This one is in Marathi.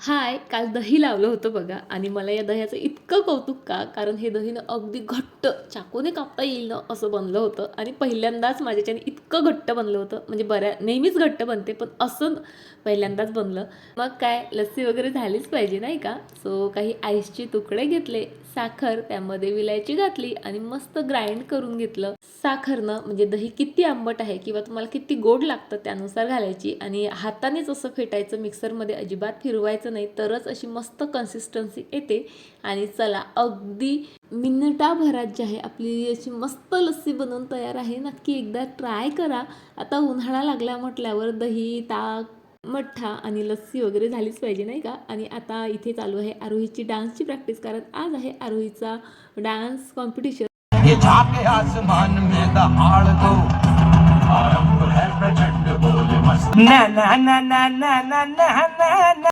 हाय, काल दही लावलं होतं बघा आणि मला या दह्याचं इतकं कौतुक का? कारण हे दही ना अगदी घट्ट, चाकूने कापता येईल ना असं बनलं होतं आणि पहिल्यांदाच माझ्याच्याने इतकं घट्ट बनलं होतं. म्हणजे नेहमीच घट्ट बनते, पण असं पहिल्यांदाच बनलं. मग काय लस्सी वगैरे झालीच पाहिजे नाही का? सो काही आईसचे तुकडे घेतले, साखर त्यामध्ये विलायची घातली आणि मस्त ग्राइंड करून घेतलं. साखरनं म्हणजे दही किती आंबट आहे किंवा तुम्हाला किती गोड लागतं त्यानुसार घालायची आणि हातानेच असं फेटायचं, मिक्सरमध्ये अजिबात फिरवायचं नाही, तरच अशी मस्त कन्सिस्टन्सी येते. आणि चला अगदी मिनिटाभरात जी आहे आपली अशी मस्त लस्सी बनवून तयार आहे. नक्की एकदा ट्राय करा. आता उन्हाळा लागला म्हटल्यावर दही, ताक, मठ्ठा आणि लस्सी वगैरे झालीच पाहिजे नाही का? आणि आता इथे चालू आहे आरोहीची डान्सची प्रॅक्टिस, कारण आज आहे आरोहीचा डान्स कॉम्पिटिशन. ये झाके आसमान में दहाड़ दो, आरंभ है प्रचंड बोले मस्त ना ना ना ना ना ना ना ना